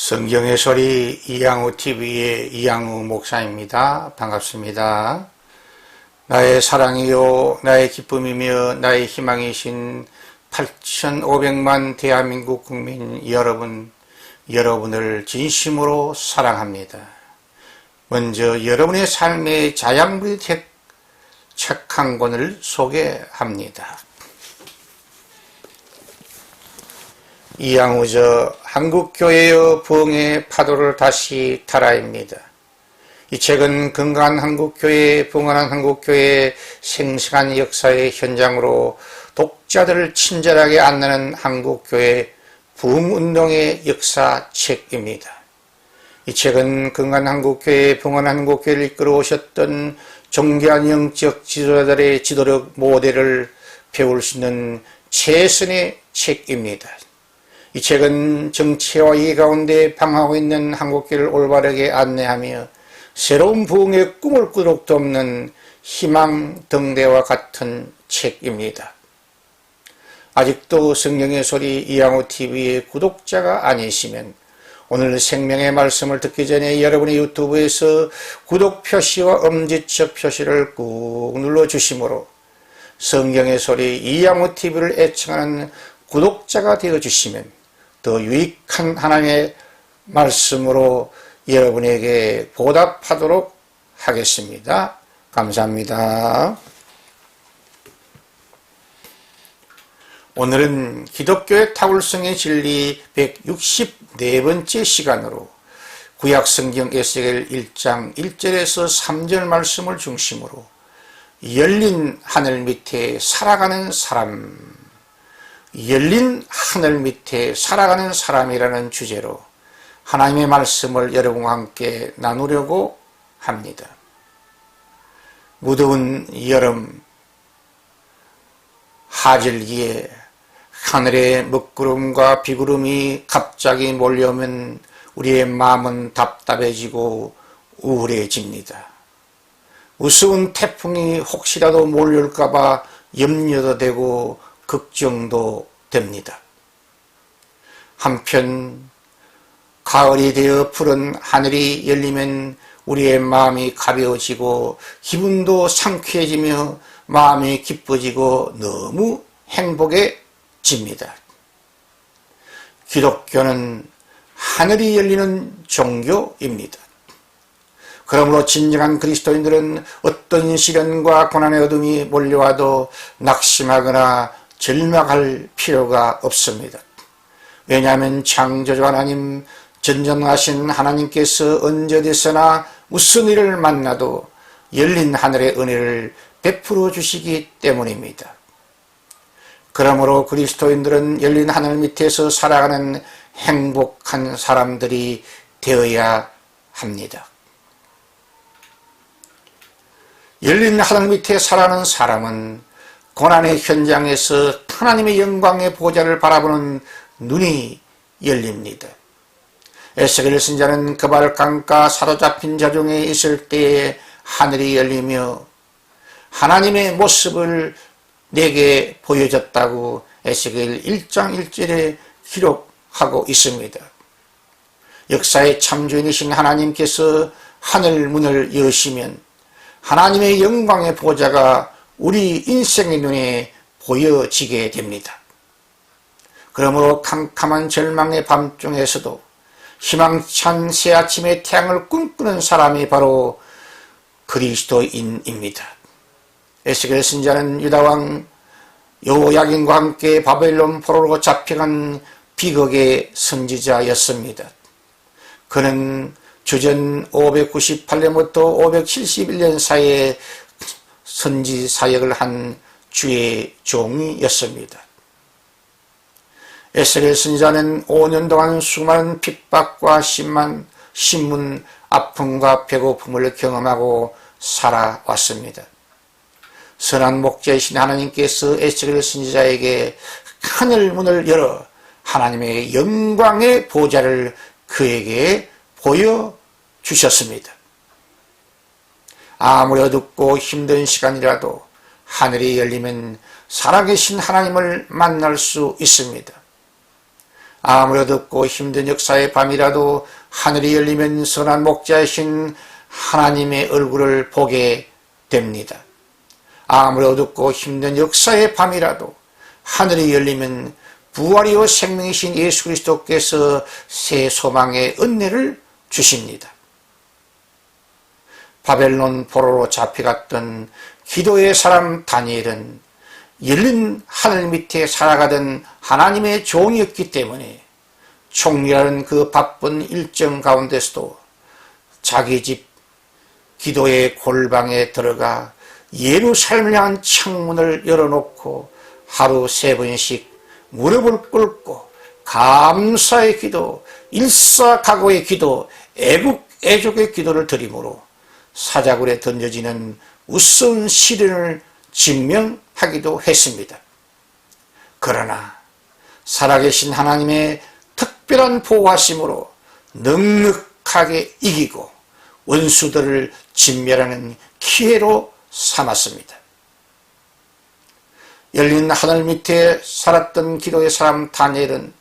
성경의 소리 이양우 TV의 이양우 목사입니다. 반갑습니다. 나의 사랑이요 나의 기쁨이며 나의 희망이신 8,500만 대한민국 국민 여러분, 여러분을 진심으로 사랑합니다. 먼저 여러분의 삶의 자양분이 책 한 권을 소개합니다. 이양우저 한국교회의 부흥의 파도를 다시 타라입니다. 이 책은 건강한 한국교회, 부흥한 한국교회의 생생한 역사의 현장으로 독자들을 친절하게 안내하는 한국교회 부흥운동의 역사책입니다. 이 책은 건강한 한국교회, 부흥한 한국교회를 이끌어 오셨던 존귀한 영적 지도자들의 지도력 모델을 배울 수 있는 최선의 책입니다. 이 책은 정체와 이해 가운데 방황하고 있는 한국교회를 올바르게 안내하며 새로운 부흥의 꿈을 꿀 도 없는 희망 등대와 같은 책입니다. 아직도 성경의 소리 이양우 TV의 구독자가 아니시면 오늘 생명의 말씀을 듣기 전에 여러분의 유튜브에서 구독 표시와 엄지척 표시를 꾹 눌러주시므로 성경의 소리 이양우 TV를 애청하는 구독자가 되어주시면 더 유익한 하나님의 말씀으로 여러분에게 보답하도록 하겠습니다. 감사합니다. 오늘은 기독교의 타울성의 진리 164번째 시간으로 구약성경 에스겔 1장 1절에서 3절 말씀을 중심으로 열린 하늘 밑에 살아가는 사람, 열린 하늘 밑에 살아가는 사람이라는 주제로 하나님의 말씀을 여러분과 함께 나누려고 합니다. 무더운 여름 하절기에 하늘에 먹구름과 비구름이 갑자기 몰려오면 우리의 마음은 답답해지고 우울해집니다. 무서운 태풍이 혹시라도 몰려올까봐 염려도 되고 걱정도 됩니다. 한편 가을이 되어 푸른 하늘이 열리면 우리의 마음이 가벼워지고 기분도 상쾌해지며 마음이 기뻐지고 너무 행복해집니다. 기독교는 하늘이 열리는 종교입니다. 그러므로 진정한 그리스도인들은 어떤 시련과 고난의 어둠이 몰려와도 낙심하거나 절망할 필요가 없습니다. 왜냐하면 창조주 하나님, 전전하신 하나님께서 언제 어디서나 무슨 일을 만나도 열린 하늘의 은혜를 베풀어 주시기 때문입니다. 그러므로 그리스도인들은 열린 하늘 밑에서 살아가는 행복한 사람들이 되어야 합니다. 열린 하늘 밑에 살아가는 사람은 고난의 현장에서 하나님의 영광의 보좌를 바라보는 눈이 열립니다. 에스겔 선지자는 그발 강가 사로잡힌 자중에 있을 때에 하늘이 열리며 하나님의 모습을 내게 보여줬다고 에스겔 1장 1절에 기록하고 있습니다. 역사의 참주인이신 하나님께서 하늘 문을 여시면 하나님의 영광의 보좌가 우리 인생의 눈에 보여지게 됩니다. 그러므로 캄캄한 절망의 밤중에서도 희망찬 새아침의 태양을 꿈꾸는 사람이 바로 그리스도인입니다. 에스겔 선지자는 유다왕 여호야긴과 함께 바벨론 포로로 잡혀간 비극의 선지자였습니다. 그는 주전 598년부터 571년 사이에 선지 사역을 한 주의 종이었습니다. 에스겔 선지자는 5년 동안 수많은 핍박과 신문, 아픔과 배고픔을 경험하고 살아왔습니다. 선한 목자이신 하나님께서 에스겔 선지자에게 하늘 문을 열어 하나님의 영광의 보좌를 그에게 보여주셨습니다. 아무리 어둡고 힘든 시간이라도 하늘이 열리면 살아계신 하나님을 만날 수 있습니다. 아무리 어둡고 힘든 역사의 밤이라도 하늘이 열리면 선한 목자이신 하나님의 얼굴을 보게 됩니다. 아무리 어둡고 힘든 역사의 밤이라도 하늘이 열리면 부활이요 생명이신 예수 그리스도께서 새 소망의 은혜를 주십니다. 바벨론 포로로 잡혀갔던 기도의 사람 다니엘은 열린 하늘 밑에 살아가던 하나님의 종이었기 때문에 총리라는 그 바쁜 일정 가운데서도 자기 집 기도의 골방에 들어가 예루살렘을 향한 창문을 열어놓고 하루 3번씩 무릎을 꿇고 감사의 기도, 일사각오의 기도, 애국애족의 기도를 드림으로 사자굴에 던져지는 우스운 시련을 직면하기도 했습니다. 그러나 살아계신 하나님의 특별한 보호하심으로 넉넉하게 이기고 원수들을 진멸하는 기회로 삼았습니다. 열린 하늘 밑에 살았던 기도의 사람 다니엘은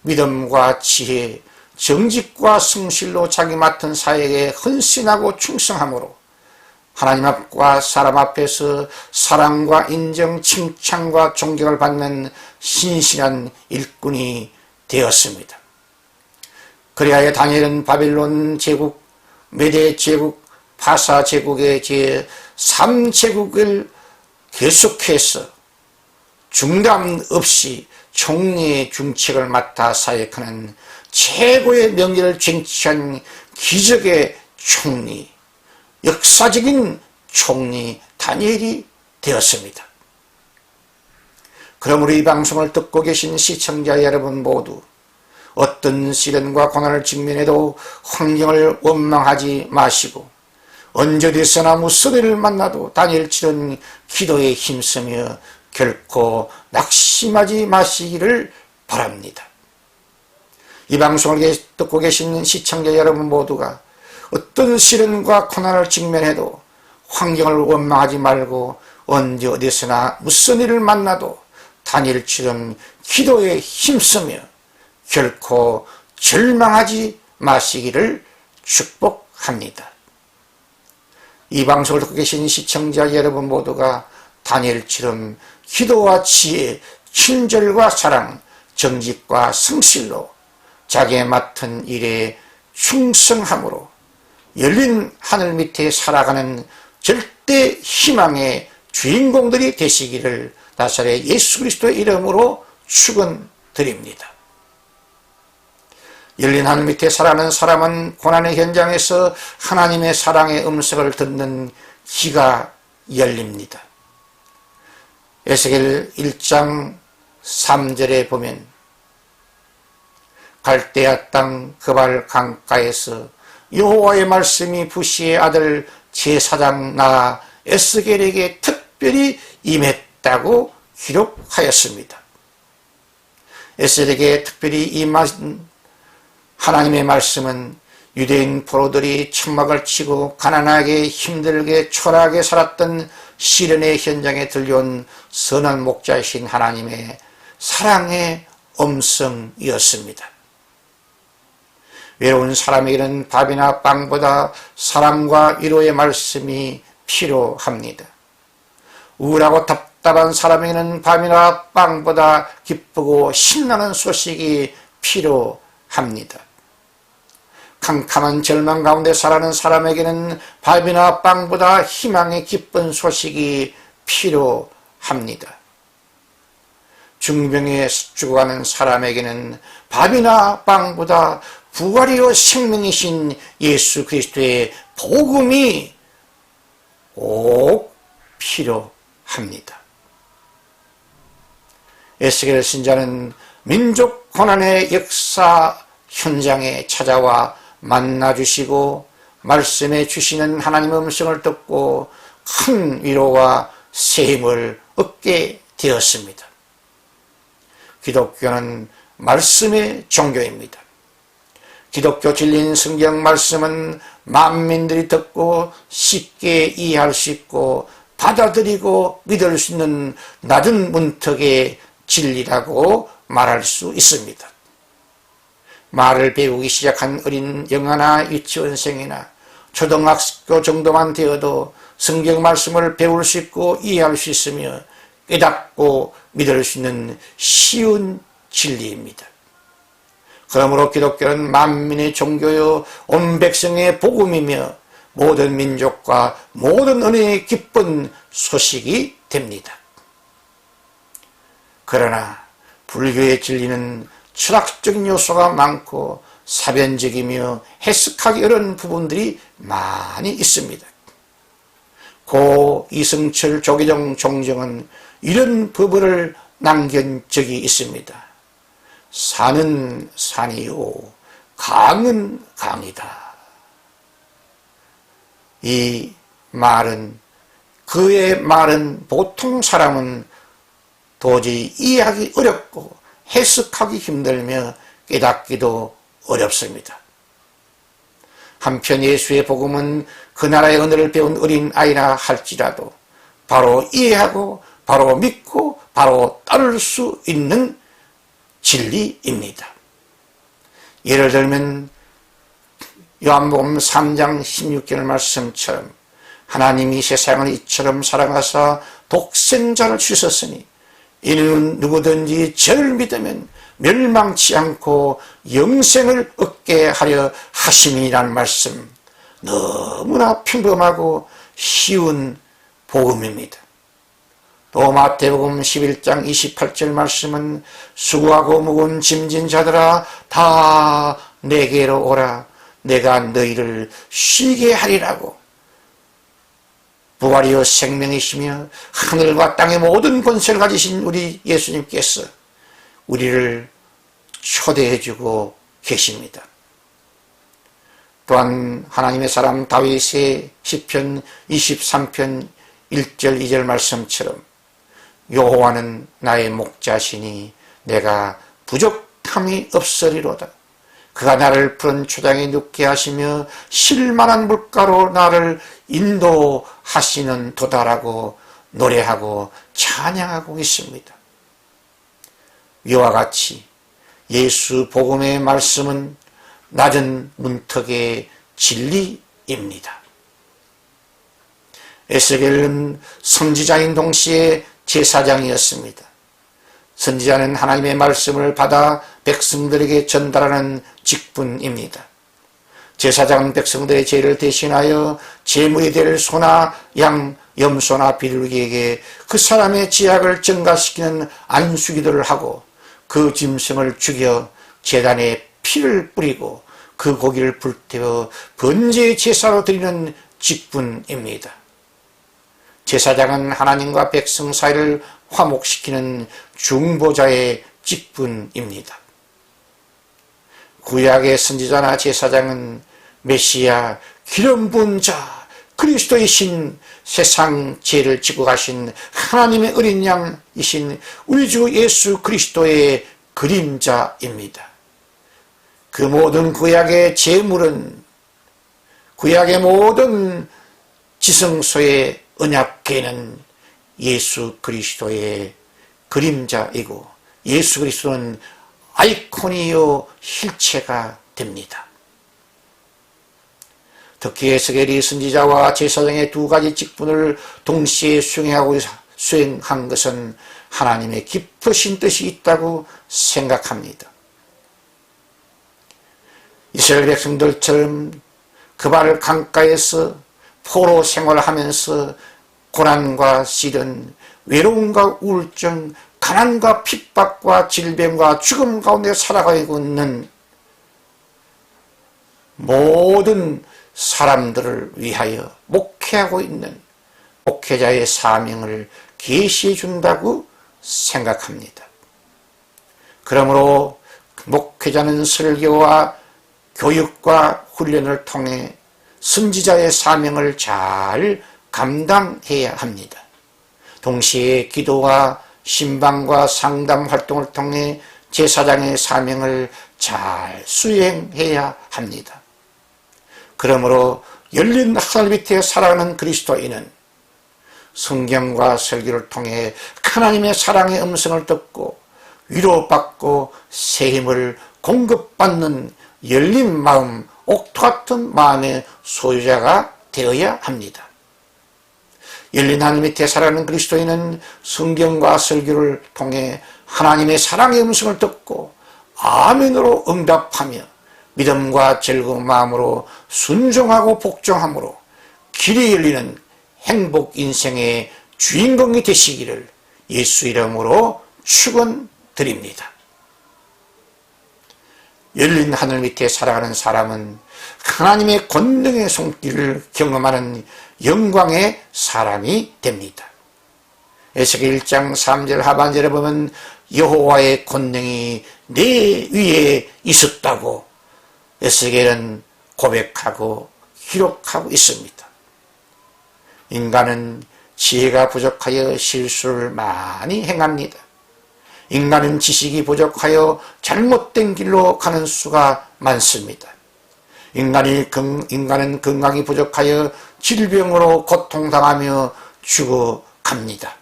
믿음과 지혜, 정직과 성실로 자기 맡은 사역에 헌신하고 충성함으로 하나님 앞과 사람 앞에서 사랑과 인정, 칭찬과 존경을 받는 신실한 일꾼이 되었습니다. 그리하여 다니엘은 바빌론 제국, 메대 제국, 파사 제국의 제3제국을 계속해서 중단 없이 총리의 중책을 맡아 사역하는 최고의 명예를 쟁취한 기적의 총리, 역사적인 총리 다니엘이 되었습니다. 그러므로 이 방송을 듣고 계신 시청자 여러분 모두 어떤 시련과 고난을 직면해도 환경을 원망하지 마시고 언제 어디서나 무슨 일을 만나도 다니엘처럼 기도에 힘쓰며 결코 낙심하지 마시기를 바랍니다. 이 방송을 듣고 계신 시청자 여러분 모두가 어떤 시련과 고난을 직면해도 환경을 원망하지 말고 언제 어디서나 무슨 일을 만나도 다니엘처럼 기도에 힘쓰며 결코 절망하지 마시기를 축복합니다. 이 방송을 듣고 계신 시청자 여러분 모두가 다니엘처럼 기도와 지혜, 친절과 사랑, 정직과 성실로 자기의 맡은 일에 충성함으로 열린 하늘 밑에 살아가는 절대 희망의 주인공들이 되시기를 나사렛 예수 그리스도의 이름으로 축원드립니다. 열린 하늘 밑에 살아가는 사람은 고난의 현장에서 하나님의 사랑의 음성을 듣는 귀가 열립니다. 에스겔 1장 3절에 보면 갈대아 땅 그발 강가에서 여호와의 말씀이 부시의 아들 제사장 나 에스겔에게 특별히 임했다고 기록하였습니다. 에스겔에게 특별히 임한 하나님의 말씀은 유대인 포로들이 천막을 치고 가난하게 힘들게 초라하게 살았던 시련의 현장에 들려온 선한 목자이신 하나님의 사랑의 음성이었습니다. 외로운 사람에게는 밥이나 빵보다 사랑과 위로의 말씀이 필요합니다. 우울하고 답답한 사람에게는 밥이나 빵보다 기쁘고 신나는 소식이 필요합니다. 캄캄한 절망 가운데 살아가는 사람에게는 밥이나 빵보다 희망의 기쁜 소식이 필요합니다. 중병에 죽어가는 사람에게는 밥이나 빵보다 부활이요 생명이신 예수 그리스도의 복음이 꼭 필요합니다. 에스겔 신자는 민족 고난의 역사 현장에 찾아와 만나주시고 말씀해 주시는 하나님의 음성을 듣고 큰 위로와 새 힘을 얻게 되었습니다. 기독교는 말씀의 종교입니다. 기독교 진리인 성경 말씀은 만민들이 듣고 쉽게 이해할 수 있고 받아들이고 믿을 수 있는 낮은 문턱의 진리라고 말할 수 있습니다. 말을 배우기 시작한 어린 영아나 유치원생이나 초등학교 정도만 되어도 성경 말씀을 배울 수 있고 이해할 수 있으며 깨닫고 믿을 수 있는 쉬운 진리입니다. 그러므로 기독교는 만민의 종교요 온 백성의 복음이며 모든 민족과 모든 언어의 기쁜 소식이 됩니다. 그러나 불교의 진리는 철학적인 요소가 많고 사변적이며 해석하기 어려운 부분들이 많이 있습니다. 고 이승철 조계종 종정은 이런 법을 남긴 적이 있습니다. 산은 산이요 강은 강이다. 이 말은, 그의 말은 보통 사람은 도저히 이해하기 어렵고 해석하기 힘들며 깨닫기도 어렵습니다. 한편 예수의 복음은 그 나라의 언어를 배운 어린 아이라 할지라도 바로 이해하고 바로 믿고 바로 따를 수 있는 진리입니다. 예를 들면 요한복음 3장 16절 말씀처럼 하나님이 세상을 이처럼 사랑하사 독생자를 주셨으니 이는 누구든지 저를 믿으면 멸망치 않고 영생을 얻게 하려 하심이라는 말씀, 너무나 평범하고 쉬운 복음입니다. 또 마태복음 11장 28절 말씀은 수고하고 무거운 짐진 자들아 다 내게로 오라 내가 너희를 쉬게 하리라고. 부활이요 생명이시며 하늘과 땅의 모든 권세를 가지신 우리 예수님께서 우리를 초대해주고 계십니다. 또한 하나님의 사람 다윗의 시편 23편 1절 2절 말씀처럼 여호와는 나의 목자시니 내가 부족함이 없으리로다. 그가 나를 푸른 초장에 눕게 하시며 쉴만한 물가로 나를 인도하시는 도다라고 노래하고 찬양하고 있습니다. 이와 같이 예수 복음의 말씀은 낮은 문턱의 진리입니다. 에스겔은 선지자인 동시에 제사장이었습니다. 선지자는 하나님의 말씀을 받아 백성들에게 전달하는 직분입니다. 제사장은 백성들의 죄를 대신하여 제물이 될 소나 양, 염소나 비둘기에게 그 사람의 죄악을 증가시키는 안수기도를 하고 그 짐승을 죽여 제단에 피를 뿌리고 그 고기를 불태워 번제의 제사로 드리는 직분입니다. 제사장은 하나님과 백성 사이를 화목시키는 중보자의 직분입니다. 구약의 선지자나 제사장은 메시아, 기름 부은 자, 그리스도이신 세상 죄를 지고 가신 하나님의 어린 양이신 우리 주 예수 그리스도의 그림자입니다. 그 모든 구약의 제물은 구약의 모든 지성소의 언약궤는 예수 그리스도의 그림자이고 예수 그리스도는 아이콘이요 실체가 됩니다. 특히 에스겔이 선지자와 제사장의 두 가지 직분을 동시에 수행한 것은 하나님의 깊으신 뜻이 있다고 생각합니다. 이스라엘 백성들처럼 그발 강가에서 포로 생활하면서 고난과 시련, 외로움과 우울증, 가난과 핍박과 질병과 죽음 가운데 살아가고 있는 모든 사람들을 위하여 목회하고 있는 목회자의 사명을 계시해 준다고 생각합니다. 그러므로 목회자는 설교와 교육과 훈련을 통해 선지자의 사명을 잘 감당해야 합니다. 동시에 기도와 신방과 상담 활동을 통해 제사장의 사명을 잘 수행해야 합니다. 그러므로 열린 하늘 밑에 살아가는 그리스도인은 성경과 설교를 통해 하나님의 사랑의 음성을 듣고 위로받고 새 힘을 공급받는 열린 마음, 옥토 같은 마음의 소유자가 되어야 합니다. 열린 하늘 밑에 살아가는 그리스도인은 성경과 설교를 통해 하나님의 사랑의 음성을 듣고 아멘으로 응답하며 믿음과 즐거운 마음으로 순종하고 복종함으로 길이 열리는 행복 인생의 주인공이 되시기를 예수 이름으로 축원드립니다. 열린 하늘 밑에 살아가는 사람은 하나님의 권능의 손길을 경험하는 영광의 사람이 됩니다. 에스겔 1장 3절 하반절에 보면 여호와의 권능이 내 위에 있었다고 에스겔은 고백하고 기록하고 있습니다. 인간은 지혜가 부족하여 실수를 많이 행합니다. 인간은 지식이 부족하여 잘못된 길로 가는 수가 많습니다. 인간은 건강이 부족하여 질병으로 고통당하며 죽어갑니다.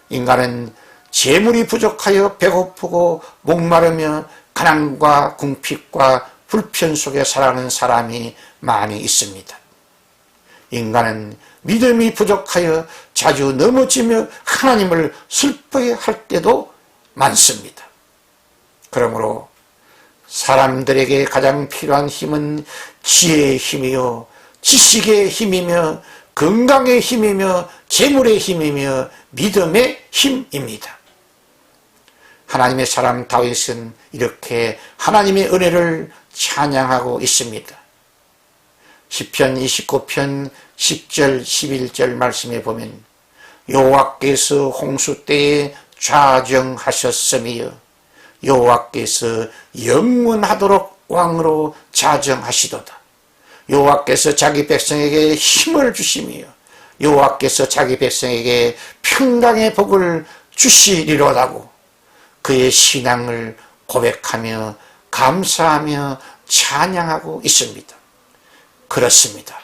인간은 재물이 부족하여 배고프고 목마르며 가난과 궁핍과 불편 속에 살아가는 사람이 많이 있습니다. 인간은 믿음이 부족하여 자주 넘어지며 하나님을 슬퍼해 할 때도 많습니다. 그러므로 사람들에게 가장 필요한 힘은 지혜의 힘이요, 지식의 힘이며 건강의 힘이며 재물의 힘이며 믿음의 힘입니다. 하나님의 사람 다윗은 이렇게 하나님의 은혜를 찬양하고 있습니다. 시편 29편 10절 11절 말씀에 보면 여호와께서 홍수 때에 좌정하셨으며 여호와께서 영원하도록 왕으로 자정하시도다. 여호와께서 자기 백성에게 힘을 주시며 여호와께서 자기 백성에게 평강의 복을 주시리로다고 그의 신앙을 고백하며 감사하며 찬양하고 있습니다. 그렇습니다.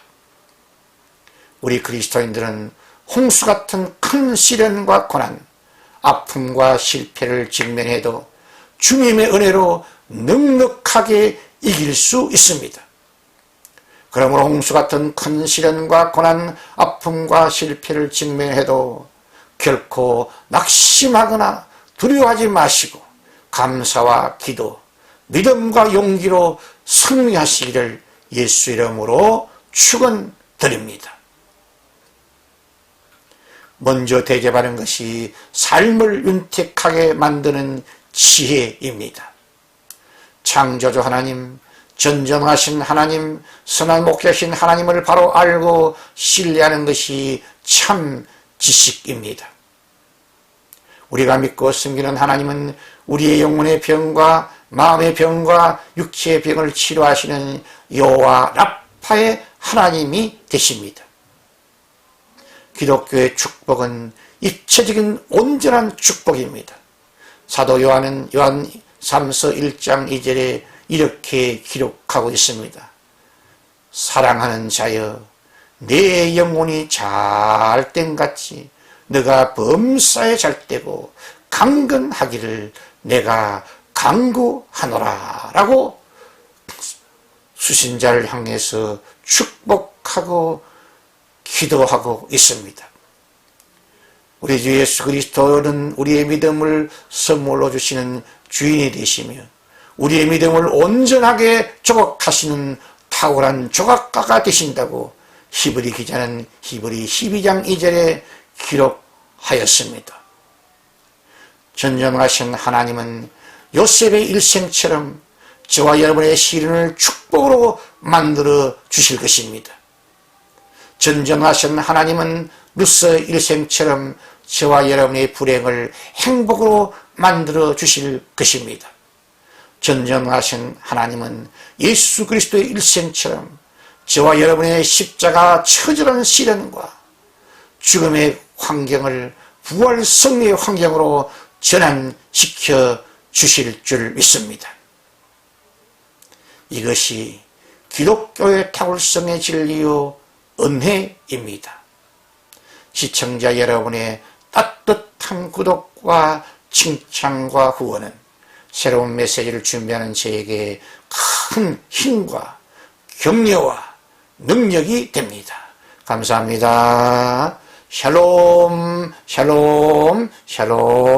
우리 그리스도인들은 홍수 같은 큰 시련과 고난, 아픔과 실패를 직면해도 주님의 은혜로 넉넉하게 이길 수 있습니다. 그러므로 홍수 같은 큰 시련과 고난, 아픔과 실패를 직면해도 결코 낙심하거나 두려워하지 마시고 감사와 기도, 믿음과 용기로 승리하시기를 예수 이름으로 축원드립니다. 먼저 대접하는 것이 삶을 윤택하게 만드는 지혜입니다. 창조주 하나님, 전정하신 하나님, 선한 목자신 하나님을 바로 알고 신뢰하는 것이 참 지식입니다. 우리가 믿고 섬기는 하나님은 우리의 영혼의 병과 마음의 병과 육체의 병을 치료하시는 여호와 라파의 하나님이 되십니다. 기독교의 축복은 입체적인 온전한 축복입니다. 사도 요한은 요한 3서 1장 2절에 이렇게 기록하고 있습니다. 사랑하는 자여, 내 영혼이 잘된 같이 너가 범사에 잘되고 강건하기를 내가 간구하노라 라고 수신자를 향해서 축복하고 기도하고 있습니다. 우리 주 예수 그리스도는 우리의 믿음을 선물로 주시는 주인이 되시며 우리의 믿음을 온전하게 조각하시는 탁월한 조각가가 되신다고 히브리 기자는 히브리 12장 2절에 기록하였습니다. 전정하신 하나님은 요셉의 일생처럼 저와 여러분의 시련을 축복으로 만들어 주실 것입니다. 전정하신 하나님은 루스의 일생처럼 저와 여러분의 불행을 행복으로 만들어 주실 것입니다. 전정하신 하나님은 예수 그리스도의 일생처럼 저와 여러분의 십자가 처절한 시련과 죽음의 환경을 부활 승리의 환경으로 전환시켜 주실 줄 믿습니다. 이것이 기독교의 탁월성의 진리요 은혜입니다. 시청자 여러분의 따뜻한 구독과 칭찬과 후원은 새로운 메시지를 준비하는 저에게 큰 힘과 격려와 능력이 됩니다. 감사합니다. 샬롬, 샬롬, 샬롬.